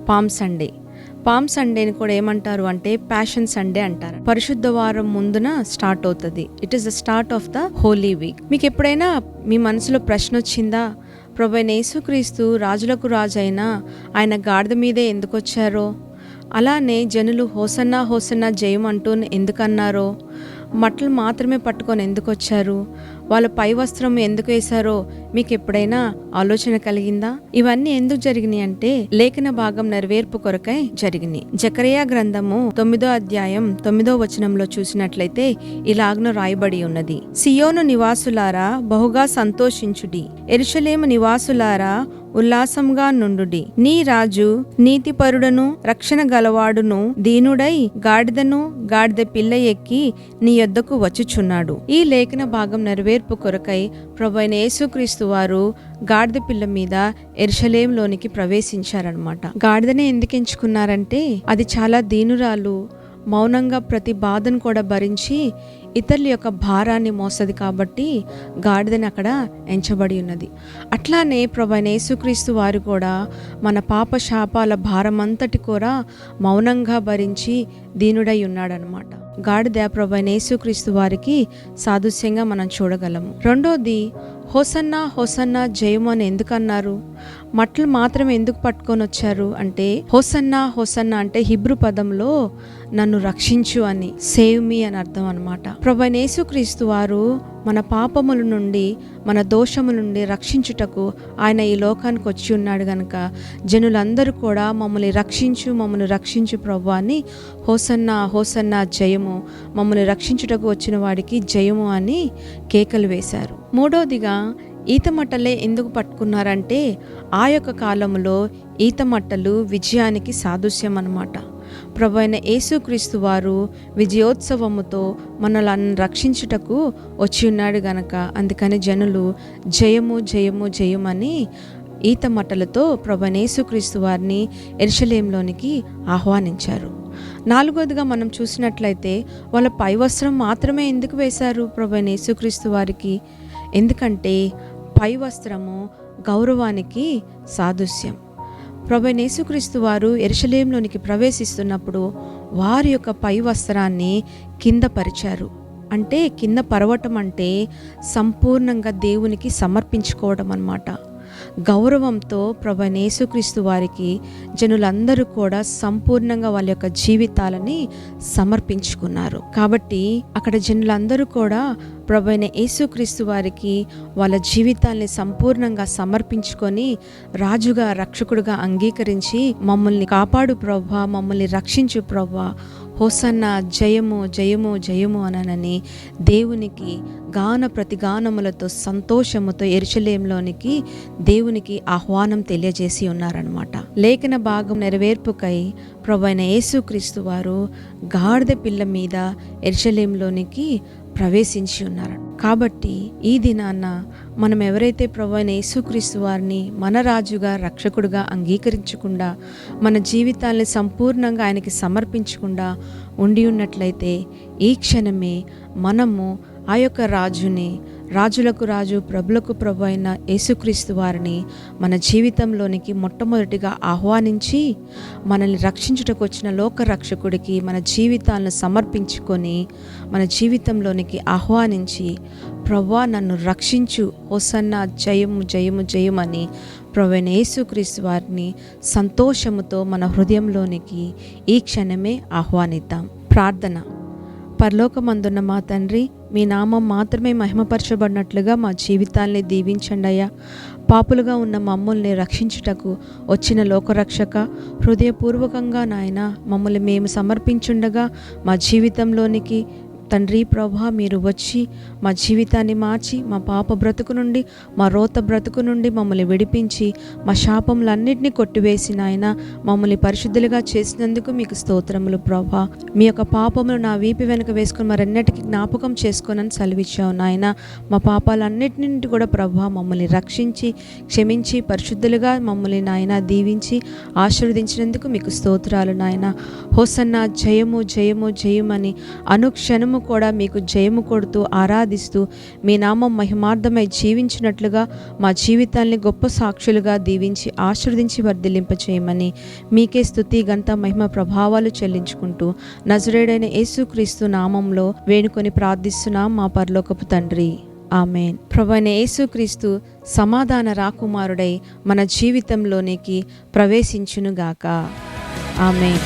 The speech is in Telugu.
Palm Sunday. పామ్ సండేని కూడా ఏమంటారు అంటే ప్యాషన్ సండే అంటారు. పరిశుద్ధ వారం ముందున స్టార్ట్ అవుతుంది. It is the start of the Holy Week. మీకు ఎప్పుడైనా మీ మనసులో ప్రశ్న వచ్చిందా, ప్రభువైన యేసుక్రీస్తు రాజులకు రాజు అయినా ఆయన గాడిద మీదే ఎందుకు వచ్చారో, అలానే జనులు హోసన్నా హోసన్నా జయం అంటూ ఎందుకన్నారో, మట్టలు మాత్రమే పట్టుకొని ఎందుకు వచ్చారు, వాళ్ళ పై వస్త్రం ఎందుకు వేశారో మీకు ఎప్పుడైనా ఆలోచన కలిగిందా? ఇవన్నీ ఎందుకు జరిగినాయి అంటే లేఖన భాగం నెరవేర్పు కొరకై జరిగినాయి. జకరియా గ్రంథము 9వ అధ్యాయం 9వ వచనంలో చూసినట్లయితే ఇలాగను రాయబడి ఉన్నది. సియోను నివాసులారా బహుగా సంతోషించుడి, యెరూషలేము నివాసులారా ఉల్లాసంగా నుండుడి. నీ రాజు నీతిపరుడను రక్షణ గలవాడును దీనుడై గాడిదను గాడిద పిల్ల ఎక్కి నీ యొద్దకు వచ్చుచున్నాడు. ఈ లేఖన భాగం నెరవేర్పు కొరకై ప్రభువైన యేసుక్రీస్తు వారు గాడిద పిల్ల మీద యెరూషలేములోనికి ప్రవేశించారనమాట. గాడిదనే ఎందుకు ఎంచుకున్నారంటే అది చాలా దీనురాలు, మౌనంగా ప్రతి బాధను కూడా భరించి ఇతరుల యొక్క భారాన్ని మోస్తుంది కాబట్టి గాడిదని అక్కడ ఎంచబడి ఉన్నది. అట్లానే ప్రభువైన యేసుక్రీస్తు వారు కూడా మన పాప శాపాల భారం అంతటి కూడా మౌనంగా భరించి దీనుడై ఉన్నాడనమాట. గాడిద ప్రభువైన యేసుక్రీస్తు వారికి సాదృశ్యంగా మనం చూడగలము. రెండోది, హోసన్నా హోసన్నా జయము అని ఎందుకు అన్నారు, మట్టలు మాత్రమే ఎందుకు పట్టుకొని వచ్చారు అంటే హోసన్నా హోసన్నా అంటే హిబ్రూ పదంలో నన్ను రక్షించు అని, సేవ్ మీ అని అర్థం అనమాట. ప్రభువైన యేసుక్రీస్తు వారు మన పాపముల నుండి మన దోషముల నుండి రక్షించుటకు ఆయన ఈ లోకానికి వచ్చి ఉన్నాడు గనుక జనులందరూ కూడా మమ్మల్ని రక్షించు ప్రభు అని హోసన్నా హోసన్నా జయము, మమ్మల్ని రక్షించుటకు వచ్చిన వాడికి జయము అని కేకలు వేశారు. మూడోదిగా ఈతమట్టలే ఎందుకు పట్టుకున్నారంటే ఆ యొక్క కాలంలో ఈతమట్టలు విజయానికి సాదృశ్యం అన్నమాట. ప్రభువైన యేసుక్రీస్తు వారు విజయోత్సవముతో మనల్ని రక్షించుటకు వచ్చి ఉన్నాడు గనక అందుకని జనులు జయము జయము జయమని ఈతమట్టలతో ప్రభువైన యేసుక్రీస్తు వారిని యెరూషలేములోనికి ఆహ్వానించారు. నాలుగోదిగా మనం చూసినట్లయితే వాళ్ళ పై వస్త్రం మాత్రమే ఎందుకు వేశారు ప్రభువైన యేసుక్రీస్తు వారికి, ఎందుకంటే పై వస్త్రము గౌరవానికి సాదృశ్యం. ప్రభువైన యేసుక్రీస్తు వారు యెరూషలేములోనికి ప్రవేశిస్తున్నప్పుడు వారి యొక్క పై వస్త్రాన్ని కింద పరిచారు. అంటే కింద పరవటం అంటే సంపూర్ణంగా దేవునికి సమర్పించుకోవడం అన్నమాట. గౌరవంతో ప్రభువైన యేసుక్రీస్తు వారికి జనులందరూ కూడా సంపూర్ణంగా వాళ్ళ యొక్క జీవితాలని సమర్పించుకున్నారు. కాబట్టి అక్కడ జనులందరూ కూడా ప్రభువైన యేసుక్రీస్తు వారికి వాళ్ళ జీవితాల్ని సంపూర్ణంగా సమర్పించుకొని రాజుగా రక్షకుడుగా అంగీకరించి మమ్మల్ని కాపాడు ప్రభువా, మమ్మల్ని రక్షించు ప్రభువా, హోసన్నా జయము జయము జయము అనని దేవునికి గాన ప్రతిగానములతో సంతోషముతో యెరూషలేములోనికి దేవునికి ఆహ్వానం తెలియజేసి ఉన్నారనమాట. లేఖన భాగం నెరవేర్పుకై ప్రభువైన యేసుక్రీస్తు వారు గాడిద పిల్ల మీద యెరూషలేములోనికి ప్రవేశించి ఉన్నారు. కాబట్టి ఈ దినాన మనం ఎవరైతే ప్రభువైన యేసుక్రీస్తు వారిని మన రాజుగా రక్షకుడుగా అంగీకరించకుండా మన జీవితాల్ని సంపూర్ణంగా ఆయనకి సమర్పించకుండా ఉండి ఉన్నట్లయితే ఈ క్షణమే మనము ఆ యొక్క రాజుని, రాజులకు రాజు ప్రభులకు ప్రభు అయిన యేసుక్రీస్తు వారిని మన జీవితంలోనికి మొట్టమొదటిగా ఆహ్వానించి మనల్ని రక్షించుటకు వచ్చిన లోక రక్షకుడికి మన జీవితాలను సమర్పించుకొని మన జీవితంలోనికి ఆహ్వానించి ప్రభువా నన్ను రక్షించు, హోసన్నా జయము జయము జయమని ప్రభువైన యేసుక్రీస్తు వారిని సంతోషముతో మన హృదయంలోనికి ఈ క్షణమే ఆహ్వానిద్దాం. ప్రార్థన. పరలోకమందున్న మా తండ్రి, మీ నామం మాత్రమే మహిమపరచబడినట్లుగా మా జీవితాల్ని దీవించండి అయ్యా. పాపులుగా ఉన్న మమ్మల్ని రక్షించుటకు వచ్చిన లోకరక్షక, హృదయపూర్వకంగా నాయన మమ్మల్ని మేము సమర్పించుండగా మా జీవితంలోనికి తండ్రి ప్రభా మీరు వచ్చి మా జీవితాన్ని మార్చి మా పాప బ్రతుకు నుండి, మా రోత బ్రతుకు నుండి మమ్మల్ని విడిపించి మా శాపములన్నింటినీ కొట్టివేసి నాయన మమ్మల్ని పరిశుద్ధులుగా చేసినందుకు మీకు స్తోత్రములు ప్రభా. మీ యొక్క పాపములు నా వీపు వెనుక వేసుకొని మరెన్నటికి జ్ఞాపకం చేసుకోనని సెలవిచ్చావు నాయన. మా పాపాలన్నిటి నుండి కూడా ప్రభా మమ్మల్ని రక్షించి క్షమించి పరిశుద్ధులుగా మమ్మల్ని నాయన దీవించి ఆశీర్వదించినందుకు మీకు స్తోత్రాలు నాయన. హోసన్నా జయము జయము జయమని అనుక్షణము మేము కూడా మీకు జయము కొడుతూ ఆరాధిస్తూ మీ నామం మహిమార్థమై జీవించినట్లుగా మా జీవితాల్ని గొప్ప సాక్షులుగా దీవించి ఆశీర్వదించి వర్ధిల్లింపచేయమని మీకే స్తుతి ఘనత మహిమ ప్రభావాలు చెల్లించుకుంటూ నజరేయుడైన యేసుక్రీస్తు నామంలో వేడుకొని ప్రార్థిస్తున్నాం మా పరలోకపు తండ్రి. ఆమేన్. ప్రభువైన యేసుక్రీస్తు సమాధాన రాకుమారుడై మన జీవితంలోనికి ప్రవేశించునుగాక. ఆమేన్.